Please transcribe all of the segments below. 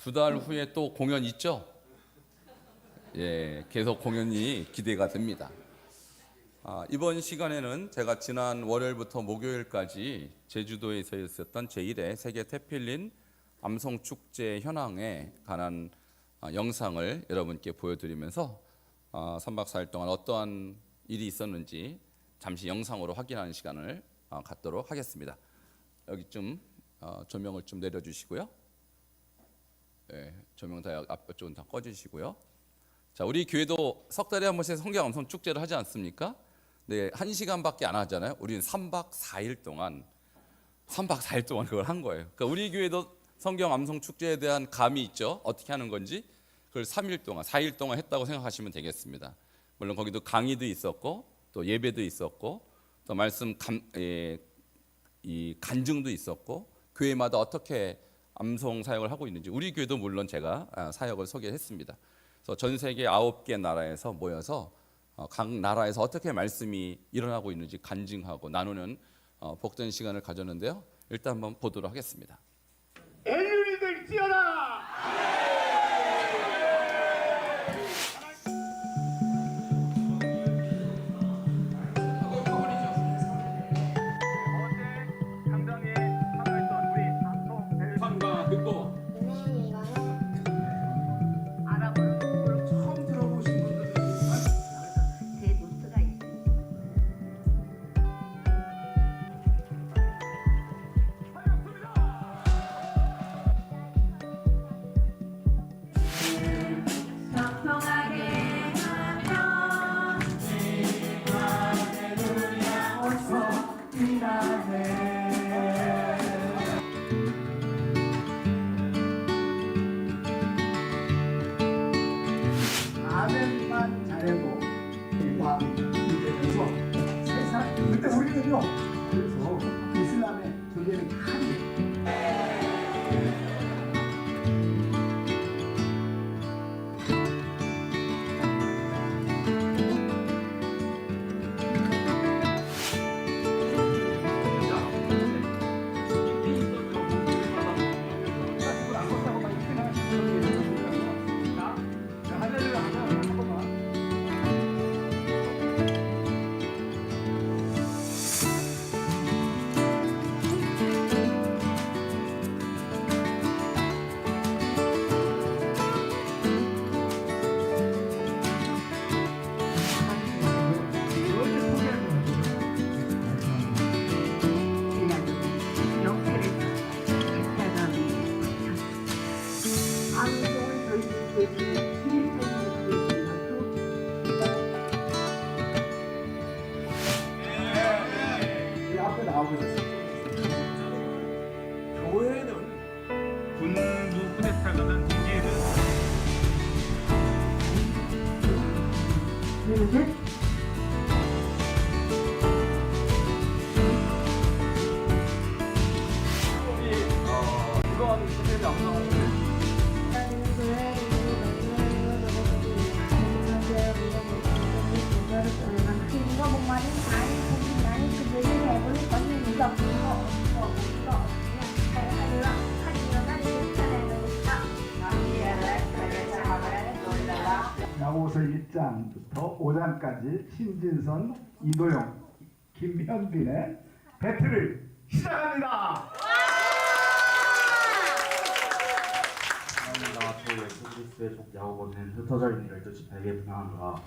두 달 후에 또 공연 있죠? 예, 계속 공연이 기대가 됩니다. 이번 시간에는 제가 지난 월요일부터 목요일까지 제주도에서 있었던 제1회 세계 테필린 암송축제 현황에 관한 영상을 여러분께 보여드리면서 3박 4일 동안 어떠한 일이 있었는지 잠시 영상으로 확인하는 시간을 갖도록 하겠습니다. 여기 좀 조명을 좀 내려주시고요. 네, 조명 다 앞쪽은 다 꺼주시고요. 자, 우리 교회도 석 달에 한 번씩 성경 암송 축제를 하지 않습니까? 네, 1시간밖에 안 하잖아요. 우리는 3박 4일 동안 그걸 한 거예요. 그러니까 우리 교회도 성경 암송 축제에 대한 감이 있죠. 어떻게 하는 건지 그걸 3일 동안, 4일 동안 했다고 생각하시면 되겠습니다. 물론 거기도 강의도 있었고 또 예배도 있었고 또 말씀 간증도 있었고 교회마다 어떻게 암송 사역을 하고 있는지 우리 교회도 물론 제가 사역을 소개했습니다. 그래서 전 세계 9개 나라에서 모여서 각 나라에서 어떻게 말씀이 일어나고 있는지 간증하고 나누는 복된 시간을 가졌는데요. 일단 한번 보도록 하겠습니다. 엘륜이 될지어다. 아멘만 잘해도 마음이 이제서 세상 그때 우리는요. 그래서 이슬람의 교회는 큰 교회는 군부 쿠데타가 난 뒤에는 이거 주제 나오는 야고보서 1장부터 5장까지 신진선, 이도영, 김현빈의 배틀을 시작합니다. 주 예수 그리스도의 족 야고보는 흩어져 있는 12 지파에게 분양하노라.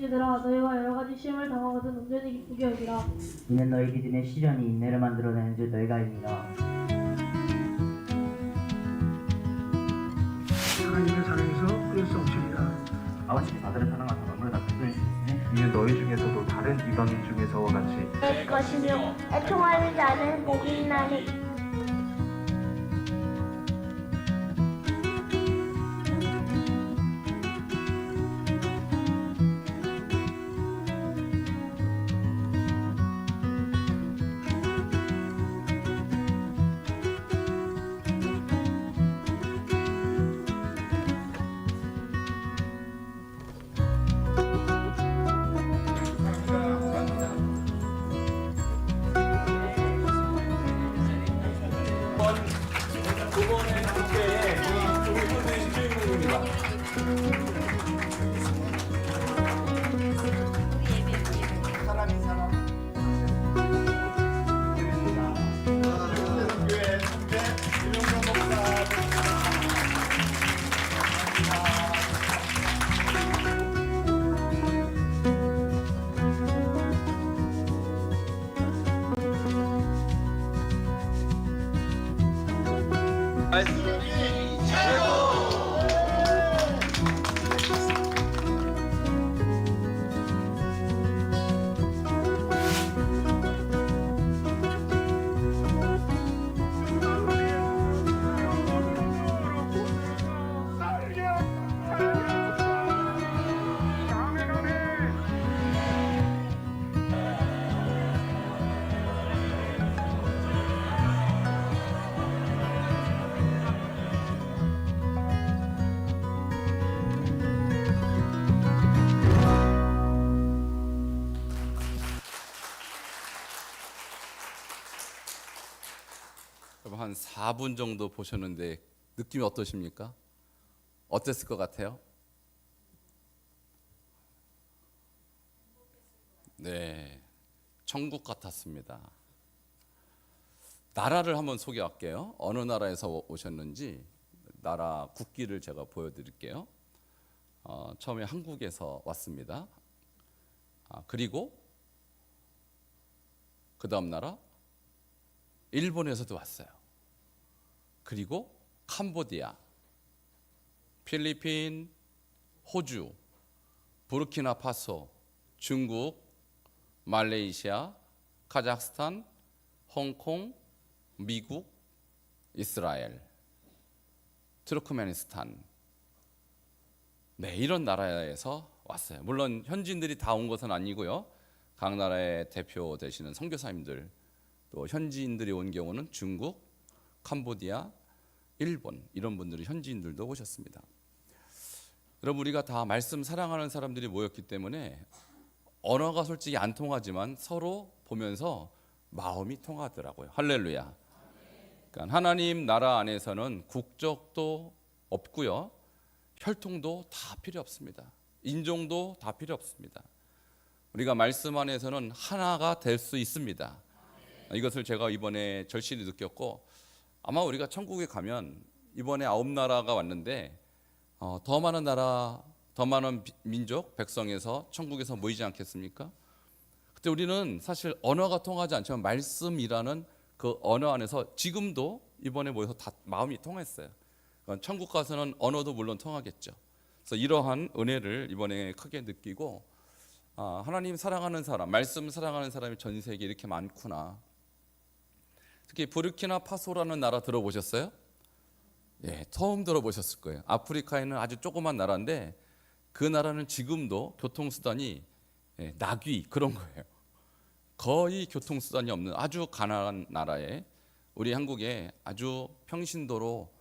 얘들아 너희가 여러 가지 시험을 당하거든 온전히 기쁘게 여기라. 이는 너희 기준의 시련이 인내를 만들어내는 줄 너희가 알미라. 하나님의 사랑에서 끊을 수 없습니다. 아버지께서 아들을 사랑하사 만물을 다 주시니 이는 너희 중에서도 다른 이방인 중에서와 같이 될 것이며 애통하는 자는 복이 있나니 두 번의 국회에 사람이 사람. 교회 선배 유명경 목사. 여러분 한 4분 정도 보셨는데 느낌이 어떠십니까? 어땠을 것 같아요? 네, 천국 같았습니다. 나라를 한번 소개할게요. 어느 나라에서 오셨는지 나라 국기를 제가 보여드릴게요. 처음에 한국에서 왔습니다. 그리고 그 다음 나라 일본에서도 왔어요. 그리고 캄보디아, 필리핀, 호주, 부르키나파소, 중국, 말레이시아, 카자흐스탄, 홍콩, 미국, 이스라엘, 투르크메니스탄. 네, 이런 나라에서 왔어요. 물론 현지인들이 다 온 것은 아니고요. 각 나라의 대표 되시는 선교사님들, 또 현지인들이 온 경우는 중국, 캄보디아, 일본 이런 분들이 현지인들도 오셨습니다. 여러분 우리가 다 말씀 사랑하는 사람들이 모였기 때문에 언어가 솔직히 안 통하지만 서로 보면서 마음이 통하더라고요. 할렐루야. 그러니까 하나님 나라 안에서는 국적도 없고요. 혈통도 다 필요 없습니다. 인종도 다 필요 없습니다. 우리가 말씀 안에서는 하나가 될 수 있습니다. 이것을 제가 이번에 절실히 느꼈고 아마 우리가 천국에 가면 이번에 9나라가 왔는데 더 많은 나라, 더 많은 민족, 백성에서 천국에서 모이지 않겠습니까? 그때 우리는 사실 언어가 통하지 않지만 말씀이라는 그 언어 안에서 지금도 이번에 모여서 다 마음이 통했어요. 그러니까 천국 가서는 언어도 물론 통하겠죠. 그래서 이러한 은혜를 이번에 크게 느끼고 하나님 사랑하는 사람, 말씀 사랑하는 사람이 전 세계에 이렇게 많구나. 특히 부르키나파소라는 나라 들어보셨어요? 예, 처음 들어보셨을 거예요. 아프리카에 있는 아주 조그만 나라인데 그 나라는 지금도 교통수단이 나귀 그런 거예요. 거의 교통수단이 없는 아주 가난한 나라에 우리 한국에 아주 평신도로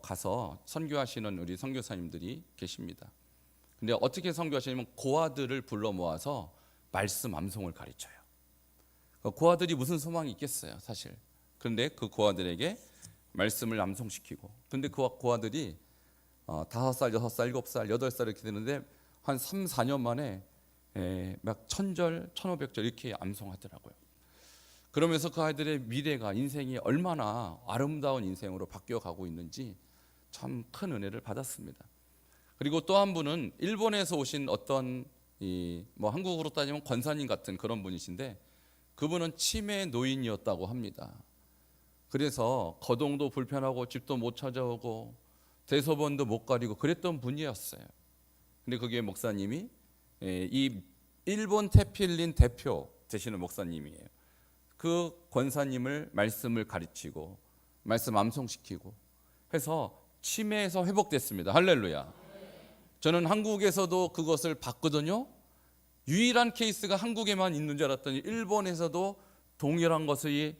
가서 선교하시는 우리 선교사님들이 계십니다. 근데 어떻게 선교하시냐면 고아들을 불러 모아서 말씀 암송을 가르쳐요. 고아들이 무슨 소망이 있겠어요, 사실. 그런데 그 고아들에게 말씀을 암송시키고, 근데 그 고아들이 5살, 6살, 7살, 8살 이렇게 되는데 한 3, 4년 만에 막 1000절, 1500절 이렇게 암송하더라고요. 그러면서 그 아이들의 미래가, 인생이 얼마나 아름다운 인생으로 바뀌어가고 있는지 참 큰 은혜를 받았습니다. 그리고 또 한 분은 일본에서 오신 어떤 뭐 한국으로 따지면 권사님 같은 그런 분이신데 그분은 치매 노인이었다고 합니다. 그래서 거동도 불편하고 집도 못 찾아오고 대소변도 못 가리고 그랬던 분이었어요. 근데 그게 목사님이 이 일본 테필린 대표 되시는 목사님이에요. 그 권사님을 말씀을 가르치고 말씀 암송시키고 해서 치매에서 회복됐습니다. 할렐루야. 저는 한국에서도 그것을 봤거든요. 유일한 케이스가 한국에만 있는 줄 알았더니 일본에서도 동일한 것을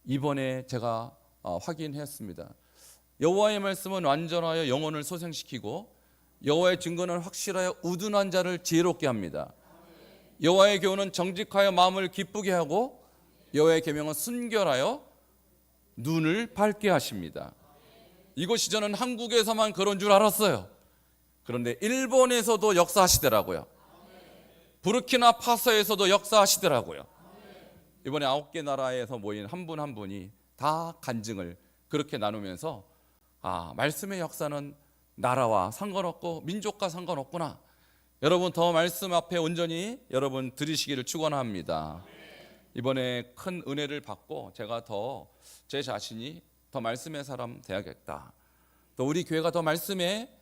이번에 제가 확인했습니다. 여호와의 말씀은 완전하여 영혼을 소생시키고 여호와의 증거는 확실하여 우둔한 자를 지혜롭게 합니다. 여호와의 교훈은 정직하여 마음을 기쁘게 하고 여호와의 계명은 순결하여 눈을 밝게 하십니다. 이것이 저는 한국에서만 그런 줄 알았어요. 그런데 일본에서도 역사하시더라고요. 부르키나파소에서도 역사하시더라고요. 이번에 9개 나라에서 모인 한 분 한 분이 다 간증을 그렇게 나누면서 말씀의 역사는 나라와 상관없고 민족과 상관없구나. 여러분 더 말씀 앞에 온전히 여러분 들으시기를 축원합니다. 이번에 큰 은혜를 받고 제가 더 제 자신이 더 말씀의 사람 돼야겠다. 또 우리 교회가 더 말씀에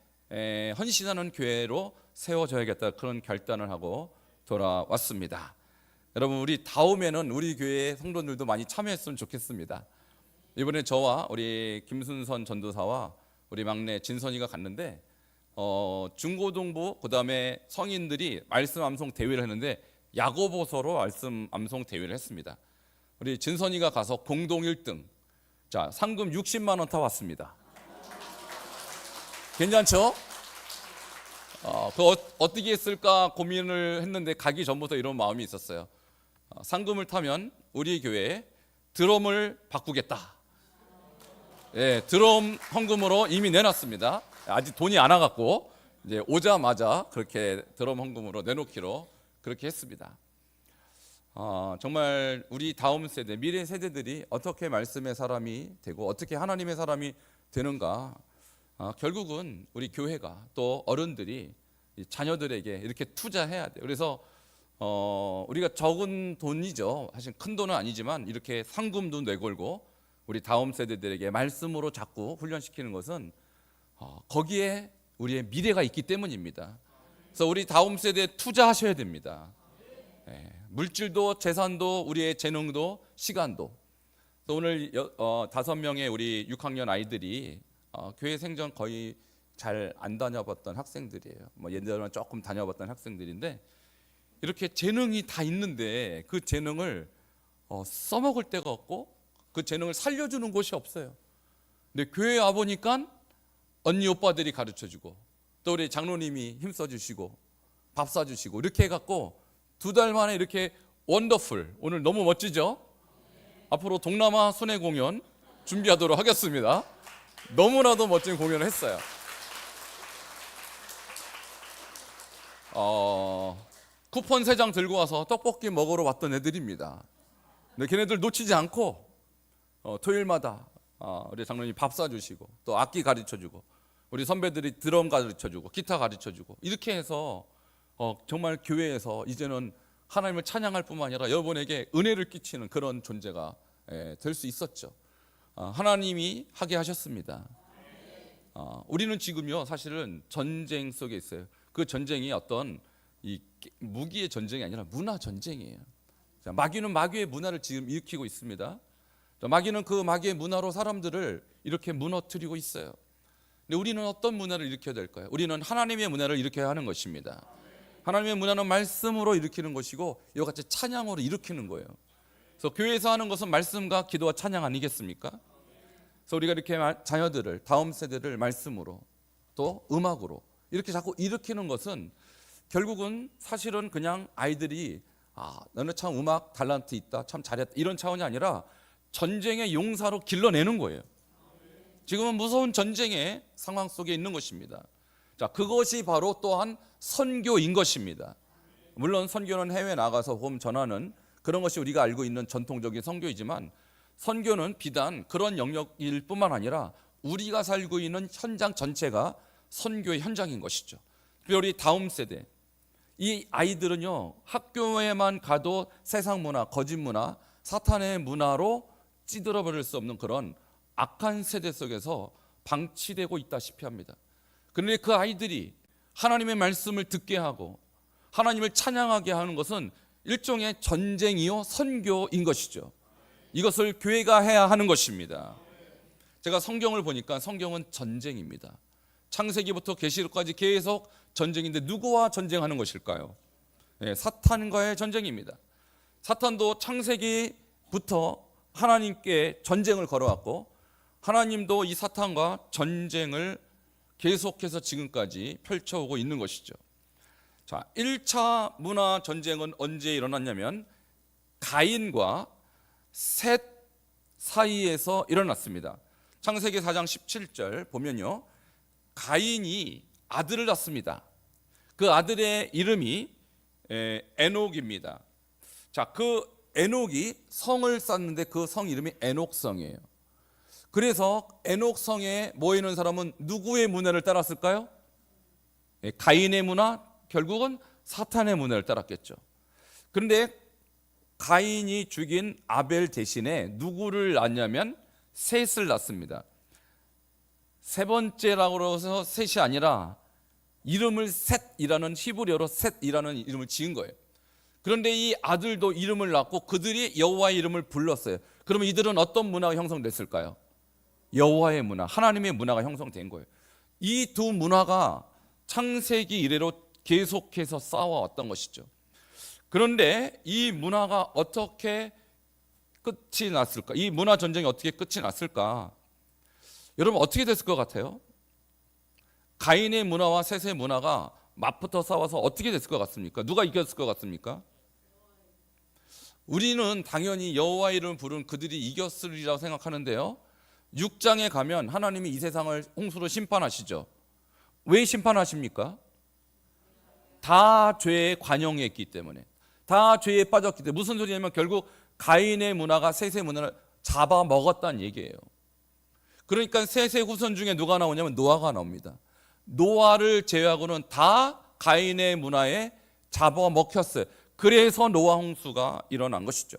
헌신하는 교회로 세워져야겠다. 그런 결단을 하고 돌아왔습니다. 여러분 우리 다음에는 우리 교회 성도들도 많이 참여했으면 좋겠습니다. 이번에 저와 우리 김순선 전도사와 우리 막내 진선이가 갔는데 중고등부 그다음에 성인들이 말씀 암송 대회를 했는데 야고보서로 말씀 암송 대회를 했습니다. 우리 진선이가 가서 공동 1등. 자, 상금 60만 원 타왔습니다. 괜찮죠? 어떻게 했을까 고민을 했는데 가기 전부터 이런 마음이 있었어요. 상금을 타면 우리 교회에 드럼을 바꾸겠다. 예, 드럼 헌금으로 이미 내놨습니다. 아직 돈이 안 와갖고 이제 오자마자 그렇게 드럼 헌금으로 내놓기로 그렇게 했습니다. 정말 우리 다음 세대, 미래 세대들이 어떻게 말씀의 사람이 되고 어떻게 하나님의 사람이 되는가. 결국은 우리 교회가 또 어른들이 자녀들에게 이렇게 투자해야 돼요. 그래서 우리가 적은 돈이죠. 사실 큰 돈은 아니지만 이렇게 상금도 내걸고 우리 다음 세대들에게 말씀으로 자꾸 훈련시키는 것은 거기에 우리의 미래가 있기 때문입니다. 그래서 우리 다음 세대에 투자하셔야 됩니다. 물질도 재산도 우리의 재능도 시간도. 또 오늘 5명의 우리 6학년 아이들이 교회 생전 거의 잘 안 다녀봤던 학생들이에요. 옛날에는 조금 다녀봤던 학생들인데 이렇게 재능이 다 있는데 그 재능을 써먹을 데가 없고 그 재능을 살려주는 곳이 없어요. 근데 교회에 와보니까 언니 오빠들이 가르쳐주고 또 우리 장로님이 힘써주시고 밥 사주시고 이렇게 해갖고 2달 만에 이렇게 원더풀. 오늘 너무 멋지죠? 앞으로 동남아 순회 공연 준비하도록 하겠습니다. 너무나도 멋진 공연을 했어요. 쿠폰 3장 들고 와서 떡볶이 먹으러 왔던 애들입니다. 근데 걔네들 놓치지 않고 토요일마다 우리 장로님이 밥 사주시고 또 악기 가르쳐주고 우리 선배들이 드럼 가르쳐주고 기타 가르쳐주고 이렇게 해서 정말 교회에서 이제는 하나님을 찬양할 뿐만 아니라 여러분에게 은혜를 끼치는 그런 존재가 될 수 있었죠. 하나님이 하게 하셨습니다. 우리는 지금요 사실은 전쟁 속에 있어요. 그 전쟁이 어떤 이 무기의 전쟁이 아니라 문화 전쟁이에요. 자, 마귀는 마귀의 문화를 지금 일으키고 있습니다. 자, 마귀는 그 마귀의 문화로 사람들을 이렇게 무너뜨리고 있어요. 근데 우리는 어떤 문화를 일으켜야 될까요? 우리는 하나님의 문화를 일으켜야 하는 것입니다. 하나님의 문화는 말씀으로 일으키는 것이고 이와 같이 찬양으로 일으키는 거예요. 그래서 교회에서 하는 것은 말씀과 기도와 찬양 아니겠습니까? 그래서 우리가 이렇게 자녀들을 다음 세대를 말씀으로 또 음악으로 이렇게 자꾸 일으키는 것은 결국은 사실은 그냥 아이들이 너는 참 음악 탤런트 있다, 참 잘했다 이런 차원이 아니라 전쟁의 용사로 길러내는 거예요. 지금은 무서운 전쟁의 상황 속에 있는 것입니다. 자, 그것이 바로 또한 선교인 것입니다. 물론 선교는 해외 나가서 복음 전하는 그런 것이 우리가 알고 있는 전통적인 선교이지만 선교는 비단 그런 영역일 뿐만 아니라 우리가 살고 있는 현장 전체가 선교의 현장인 것이죠. 특별히 다음 세대 이 아이들은요 학교에만 가도 세상 문화, 거짓 문화, 사탄의 문화로 찌들어버릴 수 없는 그런 악한 세대 속에서 방치되고 있다시피 합니다. 그런데 그 아이들이 하나님의 말씀을 듣게 하고 하나님을 찬양하게 하는 것은 일종의 전쟁이요 선교인 것이죠. 이것을 교회가 해야 하는 것입니다. 제가 성경을 보니까 성경은 전쟁입니다. 창세기부터 계시록까지 계속 전쟁인데 누구와 전쟁하는 것일까요? 사탄과의 전쟁입니다. 사탄도 창세기부터 하나님께 전쟁을 걸어왔고 하나님도 이 사탄과 전쟁을 계속해서 지금까지 펼쳐오고 있는 것이죠. 자, 1차 문화 전쟁은 언제 일어났냐면 가인과 셋 사이에서 일어났습니다. 창세기 4장 17절 보면요. 가인이 아들을 낳습니다. 그 아들의 이름이 에녹입니다. 자, 그 에녹이 성을 쌓는데 그 성 이름이 에녹성이에요. 그래서 에녹성에 모이는 사람은 누구의 문화를 따랐을까요? 가인의 문화, 결국은 사탄의 문화를 따랐겠죠. 그런데 가인이 죽인 아벨 대신에 누구를 낳냐면 셋을 낳습니다. 세 번째라고 해서 셋이 아니라 이름을 셋이라는 히브리어로 셋이라는 이름을 지은 거예요. 그런데 이 아들도 이름을 낳고 그들이 여호와의 이름을 불렀어요. 그러면 이들은 어떤 문화가 형성됐을까요? 여호와의 문화, 하나님의 문화가 형성된 거예요. 이 두 문화가 창세기 이래로 계속해서 쌓아왔던 것이죠. 그런데 이 문화가 어떻게 끝이 났을까? 이 문화 전쟁이 어떻게 끝이 났을까? 여러분 어떻게 됐을 것 같아요? 가인의 문화와 셋의 문화가 맞붙어 싸워서 어떻게 됐을 것 같습니까? 누가 이겼을 것 같습니까? 우리는 당연히 여호와의 이름을 부른 그들이 이겼으리라고 생각하는데요, 6장에 가면 하나님이 이 세상을 홍수로 심판하시죠. 왜 심판하십니까? 다 죄에 관영했기 때문에, 다 죄에 빠졌기 때문에. 무슨 소리냐면 결국 가인의 문화가 셋의 문화를 잡아먹었다는 얘기예요. 그러니까 셋의 후손 중에 누가 나오냐면 노아가 나옵니다. 노아를 제외하고는 다 가인의 문화에 잡아먹혔어요. 그래서 노아 홍수가 일어난 것이죠.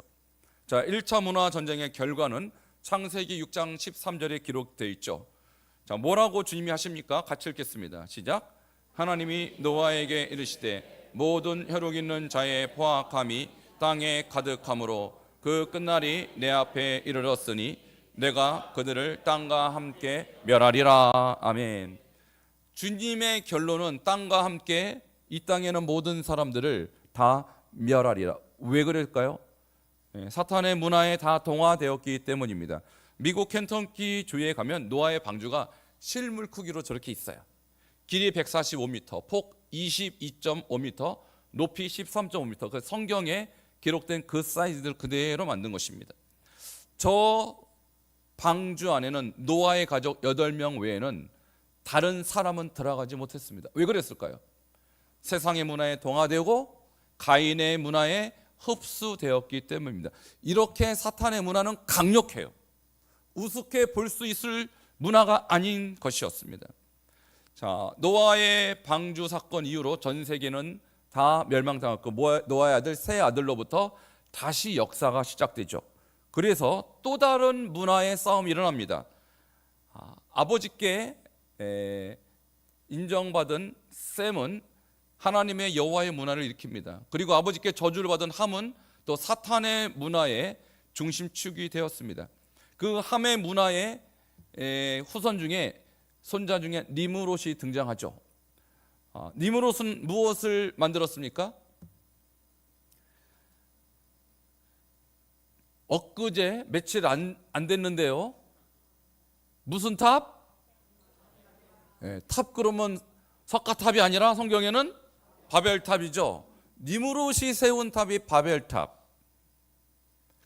자, 1차 문화 전쟁의 결과는 창세기 6장 13절에 기록되어 있죠. 자, 뭐라고 주님이 하십니까? 같이 읽겠습니다. 시작. 하나님이 노아에게 이르시되 모든 혈육 있는 자의 포악함이 땅에 가득함으로 그 끝날이 내 앞에 이르렀으니 내가 그들을 땅과 함께 멸하리라. 아멘. 주님의 결론은 땅과 함께 이 땅에는 모든 사람들을 다 멸하리라. 왜 그럴까요? 사탄의 문화에 다 동화되었기 때문입니다. 미국 켄터키 주에 가면 노아의 방주가 실물 크기로 저렇게 있어요. 길이 145m, 폭 22.5m, 높이 13.5m. 그 성경에 기록된 그 사이즈들 그대로 만든 것입니다. 저 방주 안에는 노아의 가족 8명 외에는 다른 사람은 들어가지 못했습니다. 왜 그랬을까요? 세상의 문화에 동화되고 가인의 문화에 흡수되었기 때문입니다. 이렇게 사탄의 문화는 강력해요. 우습게 볼 수 있을 문화가 아닌 것이었습니다. 자, 노아의 방주 사건 이후로 전 세계는 다 멸망당했고 노아의 아들 세 아들로부터 다시 역사가 시작되죠. 그래서 또 다른 문화의 싸움이 일어납니다. 아버지께 인정받은 셈은 하나님의 여호와의 문화를 일으킵니다. 그리고 아버지께 저주를 받은 함은 또 사탄의 문화의 중심축이 되었습니다. 그 함의 문화의 후손 중에 손자 중에 니므롯이 등장하죠. 니므롯은 무엇을 만들었습니까? 엊그제 며칠 안 됐는데요, 무슨 탑? 탑 그러면 석가탑이 아니라 성경에는 바벨탑이죠. 니므롯이 세운 탑이 바벨탑.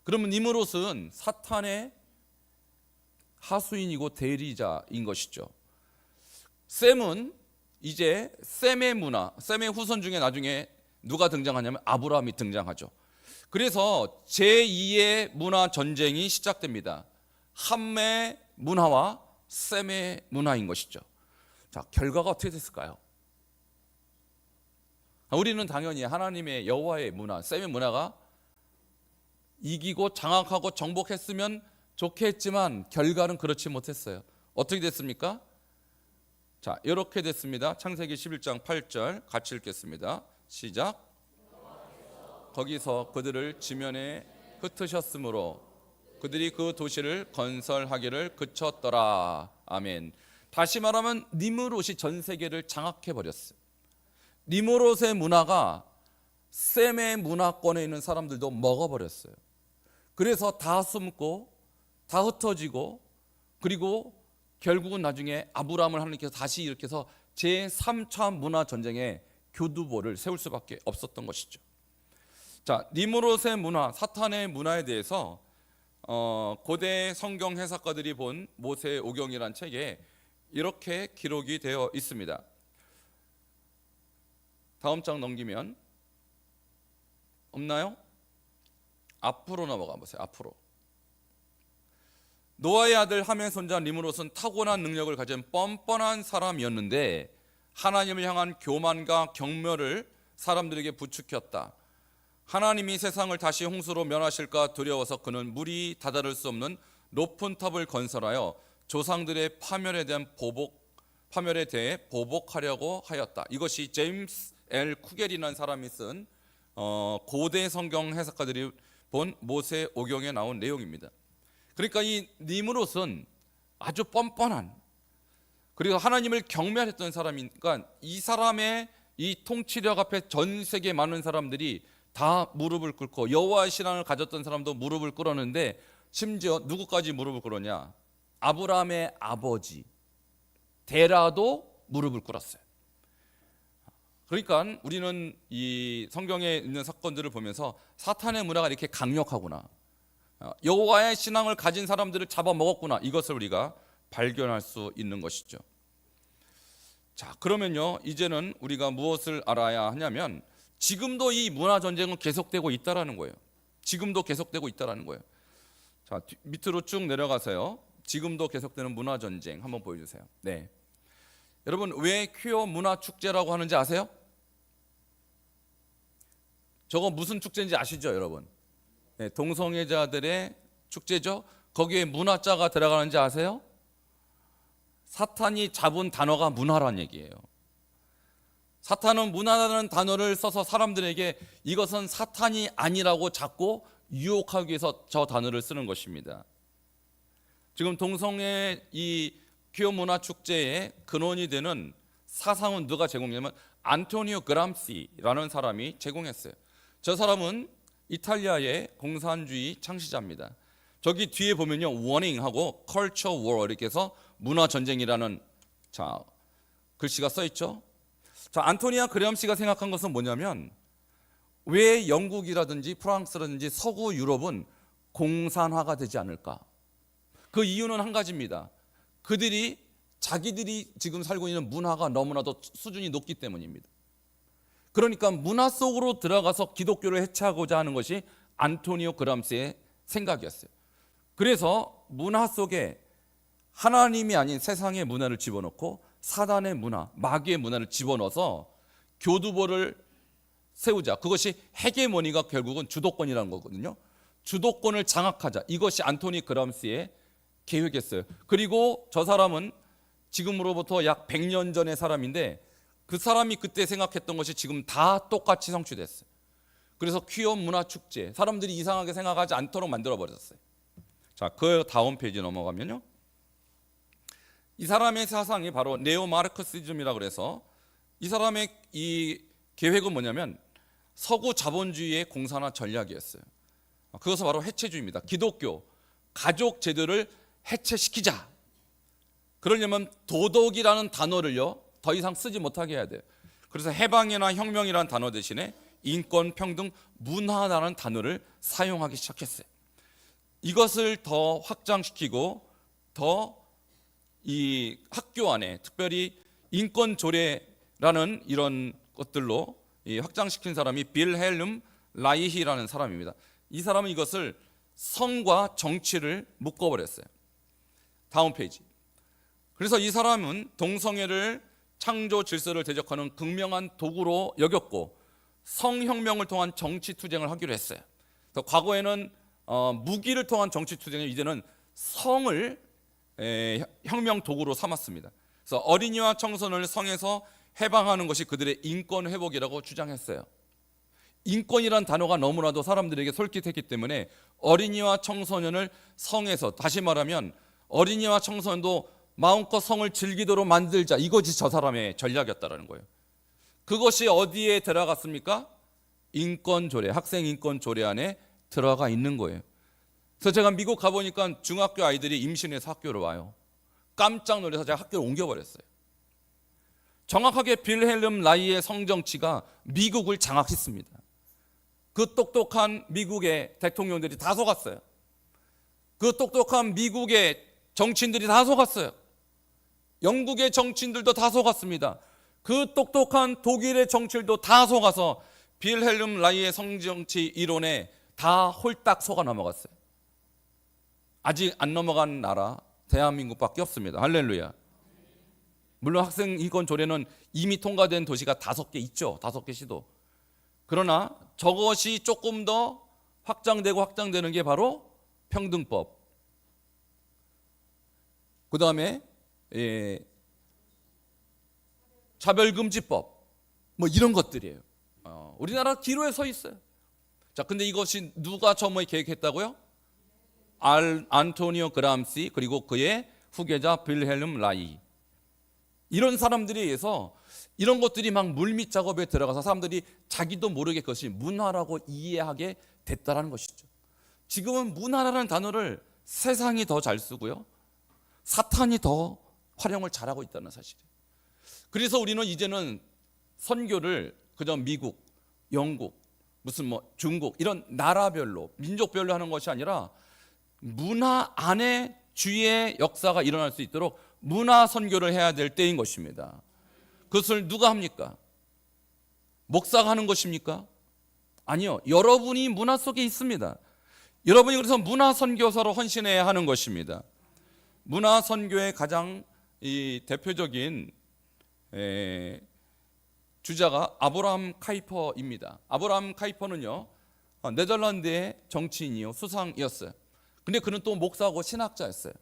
그러면 니므롯은 사탄의 하수인이고 대리자인 것이죠. 셈은 이제 셈의 문화, 셈의 후손 중에 나중에 누가 등장하냐면 아브라함이 등장하죠. 그래서 제2의 문화 전쟁이 시작됩니다. 함의 문화와 셈의 문화인 것이죠. 자, 결과가 어떻게 됐을까요? 우리는 당연히 하나님의 여호와의 문화, 셈의 문화가 이기고 장악하고 정복했으면 좋겠지만 결과는 그렇지 못했어요. 어떻게 됐습니까? 자, 이렇게 됐습니다. 창세기 11장 8절 같이 읽겠습니다. 시작. 거기서 그들을 지면에 흩으셨으므로 그들이 그 도시를 건설하기를 그쳤더라. 아멘. 다시 말하면 니므롯이 전 세계를 장악해 버렸어요. 니므롯의 문화가 셈의 문화권에 있는 사람들도 먹어버렸어요. 그래서 다 숨고 다 흩어지고, 그리고 결국은 나중에 아브라함을 하나님께서 다시 일으켜서 제3차 문화 전쟁의 교두보를 세울 수밖에 없었던 것이죠. 자, 니므롯의 문화, 사탄의 문화에 대해서 고대 성경 해석가들이 본 모세오경이라는 책에 이렇게 기록이 되어 있습니다. 다음 장 넘기면 없나요? 앞으로 넘어가 보세요. 앞으로. 노아의 아들 함의 손자 니므롯은 타고난 능력을 가진 뻔뻔한 사람이었는데 하나님을 향한 교만과 경멸을 사람들에게 부추겼다. 하나님이 세상을 다시 홍수로 멸하실까 두려워서 그는 물이 다다를 수 없는 높은 탑을 건설하여 조상들의 파멸에 대해 보복하려고 하였다. 이것이 제임스 L. 쿠겔이라는 사람이 쓴 고대 성경 해석가들이 본 모세 오경에 나온 내용입니다. 그러니까 이 니므롯은 아주 뻔뻔한, 그리고 하나님을 경멸했던 사람이니까 이 사람의 이 통치력 앞에 전 세계 많은 사람들이 다 무릎을 꿇고 여호와의 신앙을 가졌던 사람도 무릎을 꿇었는데 심지어 누구까지 무릎을 꿇었냐? 아브라함의 아버지 데라도 무릎을 꿇었어요. 그러니까 우리는 이 성경에 있는 사건들을 보면서 사탄의 문화가 이렇게 강력하구나, 여호와의 신앙을 가진 사람들을 잡아먹었구나, 이것을 우리가 발견할 수 있는 것이죠. 자, 그러면요, 이제는 우리가 무엇을 알아야 하냐면 지금도 이 문화 전쟁은 계속되고 있다라는 거예요. 지금도 계속되고 있다라는 거예요. 자, 밑으로 쭉 내려가서요, 지금도 계속되는 문화 전쟁 한번 보여주세요. 네, 여러분 왜 퀴어 문화 축제라고 하는지 아세요? 저거 무슨 축제인지 아시죠, 여러분? 네, 동성애자들의 축제죠. 거기에 문화자가 들어가는지 아세요? 사탄이 잡은 단어가 문화란 얘기예요. 사탄은 문화라는 단어를 써서 사람들에게 이것은 사탄이 아니라고 자꾸 유혹하기 위해서 저 단어를 쓰는 것입니다. 지금 동성애 이 퀴어 문화 축제의 근원이 되는 사상은 누가 제공했냐면 안토니오 그람시라는 사람이 제공했어요. 저 사람은 이탈리아의 공산주의 창시자입니다. 저기 뒤에 보면요, warning하고 culture war 이렇게 해서 문화 전쟁이라는 글씨가 써 있죠. 자, 안토니아 그람시가 생각한 것은 뭐냐면 왜 영국이라든지 프랑스라든지 서구 유럽은 공산화가 되지 않을까? 그 이유는 한 가지입니다. 자기들이 지금 살고 있는 문화가 너무나도 수준이 높기 때문입니다. 그러니까 문화 속으로 들어가서 기독교를 해체하고자 하는 것이 안토니오 그람시의 생각이었어요. 그래서 문화 속에 하나님이 아닌 세상의 문화를 집어넣고 사단의 문화, 마귀의 문화를 집어넣어서 교두보를 세우자. 그것이 헤게모니가 결국은 주도권이라는 거거든요. 주도권을 장악하자. 이것이 안토니 그람시의 계획이었어요. 그리고 저 사람은 지금으로부터 약 100년 전의 사람인데 그 사람이 그때 생각했던 것이 지금 다 똑같이 성취됐어요. 그래서 퀴어 문화 축제, 사람들이 이상하게 생각하지 않도록 만들어 버렸어요. 자, 그 다음 페이지 넘어가면요, 이 사람의 사상이 바로 네오 마르크시즘이라고 그래서 이 사람의 이 계획은 뭐냐면 서구 자본주의의 공산화 전략이었어요. 그것은 바로 해체주의입니다. 기독교 가족 제도를 해체시키자. 그러려면 도덕이라는 단어를요 더 이상 쓰지 못하게 해야 돼요. 그래서 해방이나 혁명이라는 단어 대신에 인권, 평등, 문화라는 단어를 사용하기 시작했어요. 이것을 더 확장시키고 더 이 학교 안에 특별히 인권 조례라는 이런 것들로 확장시킨 사람이 빌헬름 라이히라는 사람입니다. 이 사람은 이것을 성과 정치를 묶어버렸어요. 다음 페이지. 그래서 이 사람은 동성애를 창조 질서를 대적하는 극명한 도구로 여겼고 성혁명을 통한 정치 투쟁을 하기로 했어요. 그래서 과거에는 무기를 통한 정치 투쟁을 이제는 성을 혁명 도구로 삼았습니다. 그래서 어린이와 청소년을 성에서 해방하는 것이 그들의 인권 회복이라고 주장했어요. 인권이란 단어가 너무나도 사람들에게 솔깃했기 때문에 어린이와 청소년을 성에서, 다시 말하면 어린이와 청소년도 마음껏 성을 즐기도록 만들자, 이것이 저 사람의 전략이었다는 거예요. 그것이 어디에 들어갔습니까? 인권조례, 학생인권조례 안에 들어가 있는 거예요. 그래서 제가 미국 가보니까 중학교 아이들이 임신해서 학교로 와요. 깜짝 놀라서 제가 학교를 옮겨버렸어요. 정확하게 빌헬름 라이의 성정치가 미국을 장악했습니다. 그 똑똑한 미국의 대통령들이 다 속았어요. 그 똑똑한 미국의 정치인들이 다 속았어요. 영국의 정치인들도 다 속았습니다. 그 똑똑한 독일의 정치들도 다 속아서 빌헬름 라이의 성정치 이론에 다 홀딱 속아 넘어갔어요. 아직 안 넘어간 나라 대한민국밖에 없습니다. 할렐루야. 물론 학생 인권 조례는 이미 통과된 도시가 5개 있죠. 5개 시도. 그러나 저것이 조금 더 확장되는 게 바로 평등법. 그 다음에 차별금지법, 뭐 이런 것들이에요. 우리나라 기로에 서 있어요. 자, 근데 이것이 누가 처음에 계획했다고요? 안토니오 그람시 그리고 그의 후계자 빌헬름 라이. 이런 사람들에 의해서 이런 것들이 막 물밑 작업에 들어가서 사람들이 자기도 모르게 그것이 문화라고 이해하게 됐다라는 것이죠. 지금은 문화라는 단어를 세상이 더 잘 쓰고요, 사탄이 더 활용을 잘하고 있다는 사실이에요. 그래서 우리는 이제는 선교를 그저 미국, 영국, 무슨 뭐 중국 이런 나라별로 민족별로 하는 것이 아니라 문화 안에 주의 역사가 일어날 수 있도록 문화 선교를 해야 될 때인 것입니다. 그것을 누가 합니까? 목사가 하는 것입니까? 아니요. 여러분이 문화 속에 있습니다. 여러분이 그래서 문화 선교사로 헌신해야 하는 것입니다. 문화 선교의 가장 대표적인 주자가 아브라함 카이퍼입니다. 아브라함 카이퍼는요, 네덜란드의 정치인이요, 수상이었어요. 근데 그는 또 목사하고 신학자였어요.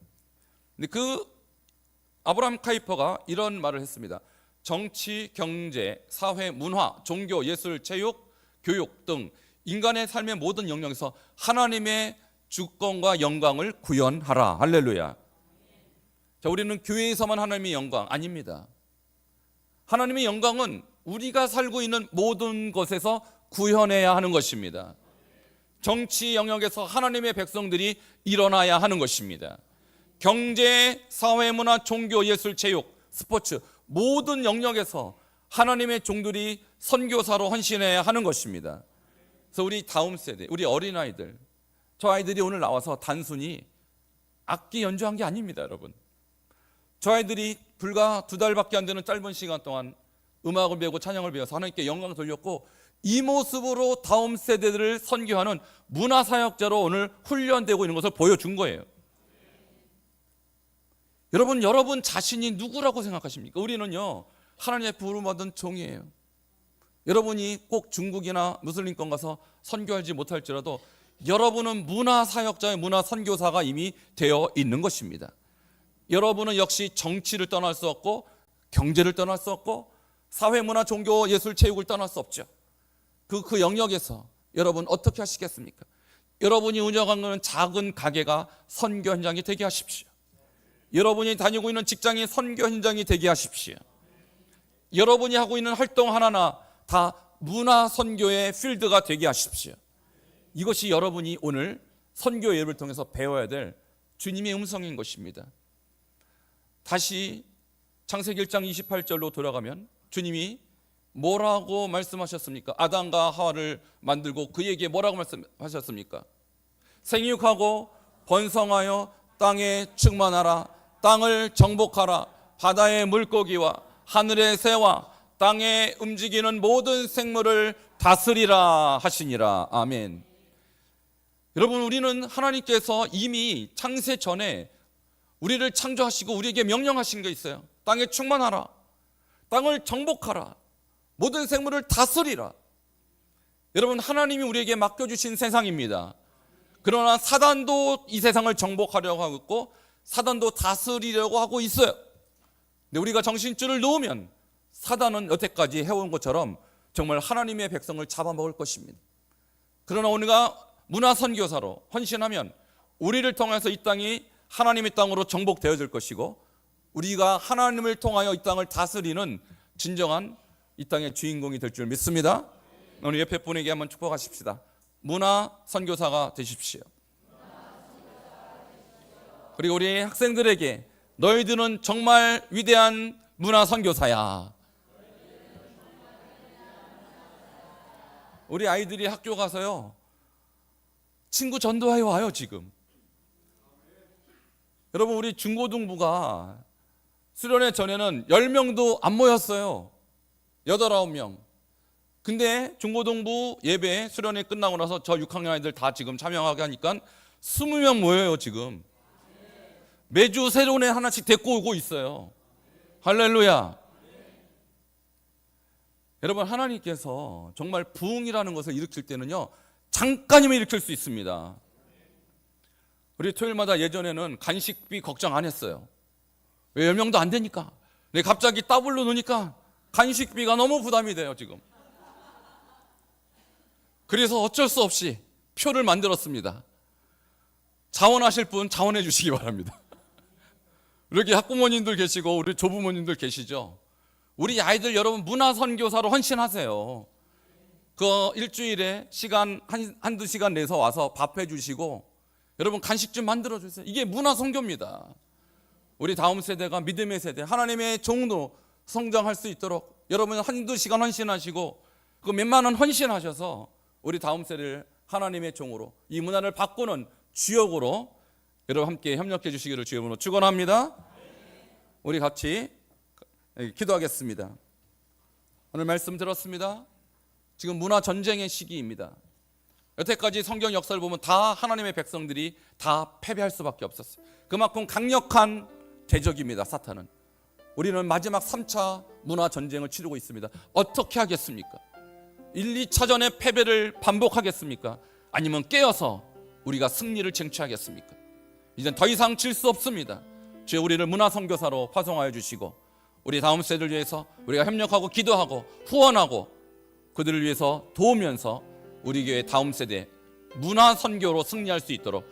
근데 그 아브라함 카이퍼가 이런 말을 했습니다. 정치, 경제, 사회, 문화, 종교, 예술, 체육, 교육 등 인간의 삶의 모든 영역에서 하나님의 주권과 영광을 구현하라. 할렐루야. 자, 우리는 교회에서만 하나님의 영광 아닙니다. 하나님의 영광은 우리가 살고 있는 모든 것에서 구현해야 하는 것입니다. 정치 영역에서 하나님의 백성들이 일어나야 하는 것입니다. 경제, 사회, 문화, 종교, 예술, 체육, 스포츠 모든 영역에서 하나님의 종들이 선교사로 헌신해야 하는 것입니다. 그래서 우리 다음 세대, 우리 어린아이들, 저 아이들이 오늘 나와서 단순히 악기 연주한 게 아닙니다, 여러분. 저 아이들이 불과 2달밖에 안 되는 짧은 시간 동안 음악을 배우고 찬양을 배워서 하나님께 영광을 돌렸고, 이 모습으로 다음 세대들을 선교하는 문화사역자로 오늘 훈련되고 있는 것을 보여준 거예요. 여러분 자신이 누구라고 생각하십니까? 우리는요, 하나님의 부름받은 종이에요. 여러분이 꼭 중국이나 무슬림권 가서 선교하지 못할지라도 여러분은 문화사역자의 문화선교사가 이미 되어 있는 것입니다. 여러분은 역시 정치를 떠날 수 없고 경제를 떠날 수 없고 사회, 문화, 종교, 예술, 체육을 떠날 수 없죠. 그 영역에서 여러분 어떻게 하시겠습니까? 여러분이 운영하는 작은 가게가 선교 현장이 되게 하십시오. 여러분이 다니고 있는 직장이 선교 현장이 되게 하십시오. 여러분이 하고 있는 활동 하나하나 다 문화 선교의 필드가 되게 하십시오. 이것이 여러분이 오늘 선교 예배를 통해서 배워야 될 주님의 음성인 것입니다. 다시 창세기 1장 28절로 돌아가면 주님이 뭐라고 말씀하셨습니까? 아담과 하와를 만들고 그에게 뭐라고 말씀하셨습니까? 생육하고 번성하여 땅에 충만하라. 땅을 정복하라. 바다의 물고기와 하늘의 새와 땅에 움직이는 모든 생물을 다스리라 하시니라. 아멘. 여러분, 우리는 하나님께서 이미 창세 전에 우리를 창조하시고 우리에게 명령하신 게 있어요. 땅에 충만하라. 땅을 정복하라. 모든 생물을 다스리라. 여러분, 하나님이 우리에게 맡겨주신 세상입니다. 그러나 사단도 이 세상을 정복하려고 하고 있고 사단도 다스리려고 하고 있어요. 근데 우리가 정신줄을 놓으면 사단은 여태까지 해온 것처럼 정말 하나님의 백성을 잡아먹을 것입니다. 그러나 우리가 문화선교사로 헌신하면 우리를 통해서 이 땅이 하나님의 땅으로 정복되어질 것이고 우리가 하나님을 통하여 이 땅을 다스리는 진정한 이 땅의 주인공이 될 줄 믿습니다. 오늘 옆에 분에게 한번 축복하십시다. 문화선교사가 되십시오. 그리고 우리 학생들에게 너희들은 정말 위대한 문화선교사야. 우리 아이들이 학교 가서요, 친구 전도하여 와요. 지금 여러분, 우리 중고등부가 수련회 전에는 10명도 안 모였어요. 9명. 근데 중고등부 예배 수련회 끝나고 나서 저 6학년 아이들 다 지금 참여하게 하니까 20명 모여요 지금. 매주 새로운 애 하나씩 데리고 오고 있어요. 할렐루야. 여러분, 하나님께서 정말 부흥이라는 것을 일으킬 때는요, 잠깐이면 일으킬 수 있습니다. 우리 토요일마다 예전에는 간식비 걱정 안 했어요. 왜 10명도 안 되니까. 근데 갑자기 더블로 넣으니까 간식비가 너무 부담이 돼요 지금. 그래서 어쩔 수 없이 표를 만들었습니다. 자원하실 분 자원해 주시기 바랍니다. 이렇게 학부모님들 계시고 우리 조부모님들 계시죠. 우리 아이들 여러분 문화선교사로 헌신하세요. 그 일주일에 시간 한두 시간 내서 와서 밥해 주시고 여러분 간식 좀 만들어 주세요. 이게 문화선교입니다. 우리 다음 세대가 믿음의 세대, 하나님의 종으로 성장할 수 있도록 여러분 한두 시간 헌신하시고 그 몇만 원 헌신하셔서 우리 다음 세대를 하나님의 종으로 이 문화를 바꾸는 주역으로 여러분 함께 협력해 주시기를 주의 이름으로 축원합니다. 우리 같이 기도하겠습니다. 오늘 말씀 들었습니다. 지금 문화 전쟁의 시기입니다. 여태까지 성경 역사를 보면 다 하나님의 백성들이 다 패배할 수밖에 없었어요. 그만큼 강력한 대적입니다. 사탄은. 우리는 마지막 3차 문화 전쟁을 치르고 있습니다. 어떻게 하겠습니까? 1, 2차전의 패배를 반복하겠습니까? 아니면 깨어서 우리가 승리를 쟁취하겠습니까? 이젠 더 이상 질 수 없습니다. 주여 우리를 문화선교사로 파송하여 주시고 우리 다음 세대를 위해서 우리가 협력하고 기도하고 후원하고 그들을 위해서 도우면서 우리 교회 다음 세대 문화선교로 승리할 수 있도록